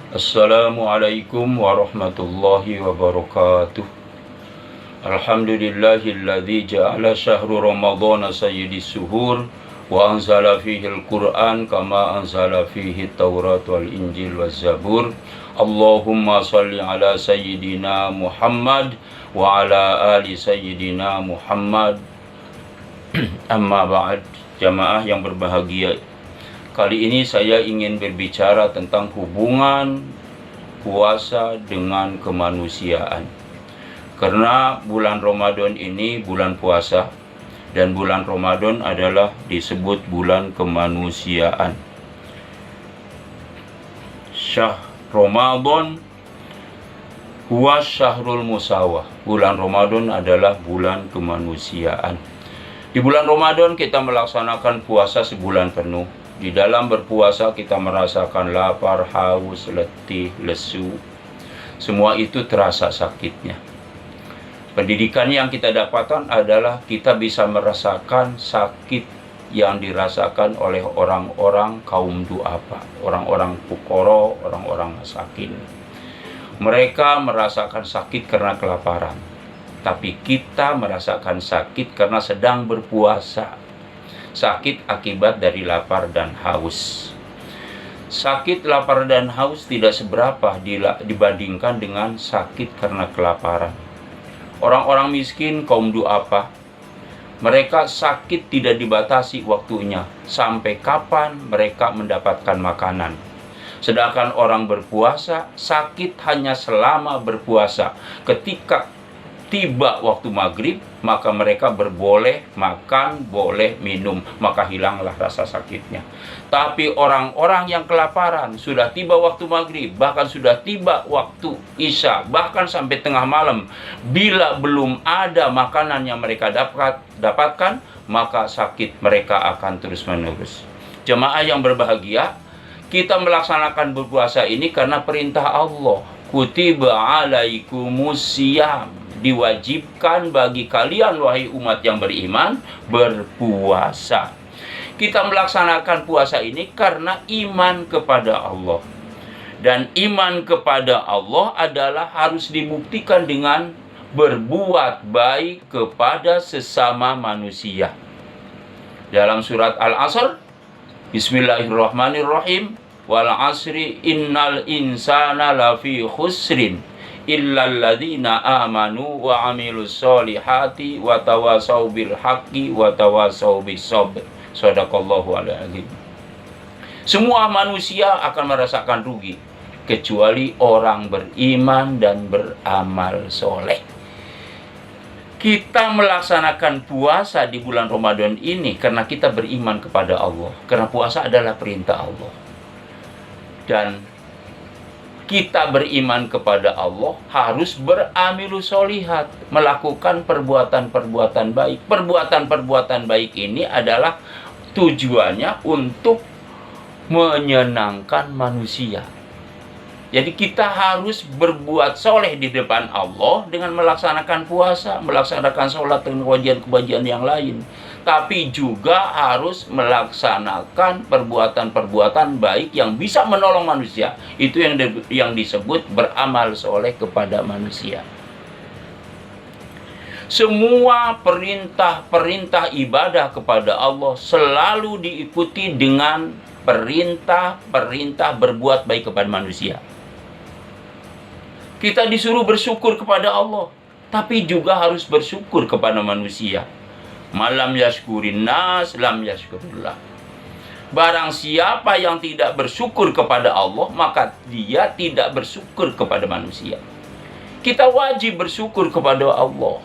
Assalamualaikum warahmatullahi wabarakatuh. Alhamdulillahilladzi ja'ala syahru ramadhana sayyidis suhur wa anzala fihil Qur'an kama anzala fihi Taurat wal Injil waz Zabur. Allahumma salli ala sayyidina Muhammad wa ala ali sayyidina Muhammad. Amma ba'd. Jamaah yang berbahagia, kali ini saya ingin berbicara tentang hubungan puasa dengan kemanusiaan. Karena bulan Ramadan ini bulan puasa, dan bulan Ramadan adalah disebut bulan kemanusiaan. Syahr Ramadan huwa syahrul musawah. Bulan Ramadan adalah bulan kemanusiaan. Di bulan Ramadan kita melaksanakan puasa sebulan penuh. Di dalam berpuasa kita merasakan lapar, haus, letih, lesu. Semua itu terasa sakitnya. Pendidikan yang kita dapatkan adalah kita bisa merasakan sakit yang dirasakan oleh orang-orang kaum du'afa, orang-orang fukara, orang-orang masakin. Mereka merasakan sakit karena kelaparan, tapi kita merasakan sakit karena sedang berpuasa. Sakit akibat dari lapar dan haus. Sakit lapar dan haus tidak seberapa dibandingkan dengan sakit karena kelaparan. Orang-orang miskin, kaum du'afa, mereka sakit tidak dibatasi waktunya, sampai kapan mereka mendapatkan makanan. Sedangkan orang berpuasa, sakit hanya selama berpuasa. Ketika tiba waktu maghrib, maka mereka berboleh makan, boleh minum, maka hilanglah rasa sakitnya. Tapi orang-orang yang kelaparan, sudah tiba waktu maghrib, bahkan sudah tiba waktu isya, bahkan sampai tengah malam, bila belum ada makanan yang mereka dapatkan, maka sakit mereka akan terus menerus. Jemaah yang berbahagia, kita melaksanakan berpuasa ini karena perintah Allah. Kutiba alaikumusiyam, diwajibkan bagi kalian wahai umat yang beriman berpuasa. Kita melaksanakan puasa ini karena iman kepada Allah. Dan iman kepada Allah adalah harus dibuktikan dengan berbuat baik kepada sesama manusia. Dalam surat Al-Asr, Bismillahirrahmanirrahim, wal asri innal insana lafi khusrin illalladzina amanu wa amilus solihati wa tawasau bil haqqi wa tawasau bis sabr. Shadaqallahu alazim. Semua manusia akan merasakan rugi kecuali orang beriman dan beramal soleh. Kita melaksanakan puasa di bulan Ramadan ini karena kita beriman kepada Allah. Karena puasa adalah perintah Allah. Dan kita beriman kepada Allah harus beramilus solihat, melakukan perbuatan-perbuatan baik. Perbuatan-perbuatan baik ini adalah tujuannya untuk menyenangkan manusia. Jadi kita harus berbuat soleh di depan Allah dengan melaksanakan puasa, melaksanakan sholat dan kewajiban-kewajiban yang lain. Tapi juga harus melaksanakan perbuatan-perbuatan baik yang bisa menolong manusia. Itu yang disebut beramal soleh kepada manusia. Semua perintah-perintah ibadah kepada Allah selalu diikuti dengan perintah-perintah berbuat baik kepada manusia. Kita disuruh bersyukur kepada Allah, tapi juga harus bersyukur kepada manusia. Malam yashkurin nas, lam yashkurillah. Barang siapa yang tidak bersyukur kepada Allah, maka dia tidak bersyukur kepada manusia. Kita wajib bersyukur kepada Allah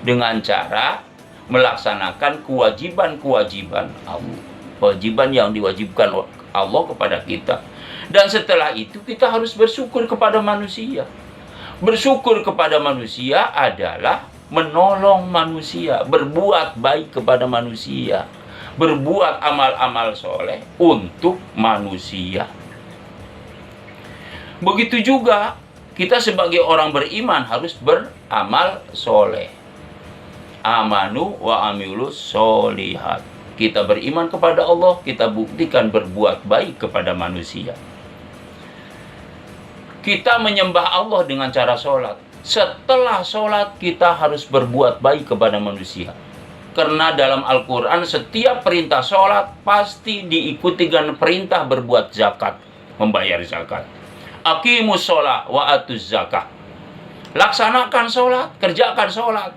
dengan cara melaksanakan kewajiban-kewajiban Allah. Kewajiban yang diwajibkan Allah kepada kita. Dan setelah itu kita harus bersyukur kepada manusia. Bersyukur kepada manusia adalah menolong manusia, berbuat baik kepada manusia, berbuat amal-amal soleh untuk manusia. Begitu juga kita sebagai orang beriman harus beramal soleh. Amanu wa amilus solihat. Kita beriman kepada Allah, kita buktikan berbuat baik kepada manusia. Kita menyembah Allah dengan cara sholat. Setelah sholat kita harus berbuat baik kepada manusia. Karena dalam Al-Quran setiap perintah sholat pasti diikuti dengan perintah berbuat zakat, membayar zakat. Aqimus sholat wa atuz zakah. Laksanakan sholat, kerjakan sholat.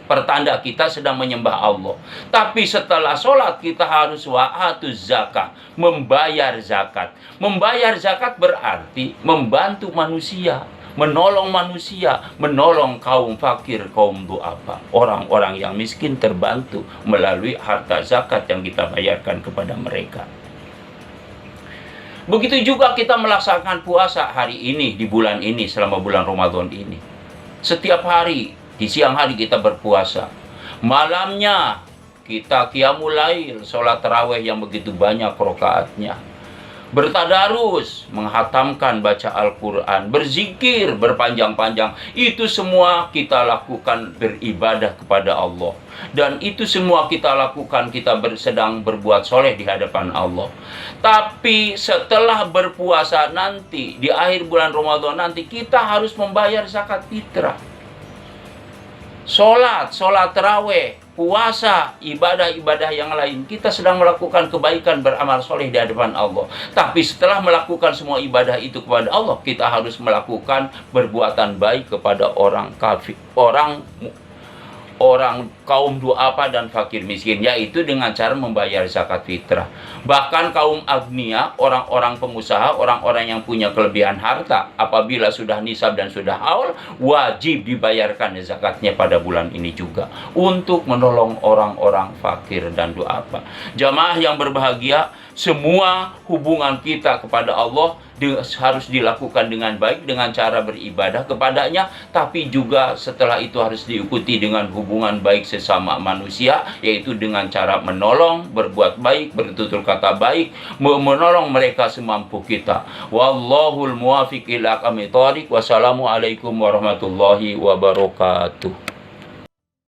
Pertanda kita sedang menyembah Allah. Tapi setelah sholat kita harus wa'atuz zakah, membayar zakat. Membayar zakat berarti membantu manusia, menolong manusia, menolong kaum fakir, kaum du'afa. Orang-orang yang miskin terbantu melalui harta zakat yang kita bayarkan kepada mereka. Begitu juga kita melaksanakan puasa hari ini, di bulan ini, selama bulan Ramadan ini. Setiap hari, di siang hari kita berpuasa. Malamnya kita qiyamul lail, sholat tarawih yang begitu banyak rakaatnya. Bertadarus, menghatamkan baca Al-Quran, berzikir berpanjang-panjang. Itu semua kita lakukan beribadah kepada Allah. Dan itu semua kita lakukan, kita sedang berbuat soleh di hadapan Allah. Tapi setelah berpuasa nanti, di akhir bulan Ramadan nanti, kita harus membayar zakat fitrah. Sholat tarawih, puasa, ibadah-ibadah yang lain. Kita sedang melakukan kebaikan, beramal soleh di hadapan Allah. Tapi setelah melakukan semua ibadah itu kepada Allah, kita harus melakukan perbuatan baik kepada orang kafir, orang kaum du'afa dan fakir miskin, yaitu dengan cara membayar zakat fitrah. Bahkan kaum agnia, orang-orang pengusaha, orang-orang yang punya kelebihan harta, apabila sudah nisab dan sudah haul, wajib dibayarkan zakatnya pada bulan ini juga, untuk menolong orang-orang fakir dan du'afa. Jamaah yang berbahagia, semua hubungan kita kepada Allah harus dilakukan dengan baik, dengan cara beribadah kepadanya, tapi juga setelah itu harus diikuti dengan hubungan baik sesama manusia, yaitu dengan cara menolong, berbuat baik, bertutur kata baik, menolong mereka semampu kita. Wallahul muwafiq ila aqwamit thoriq. Wassalamualaikum warahmatullahi wabarakatuh.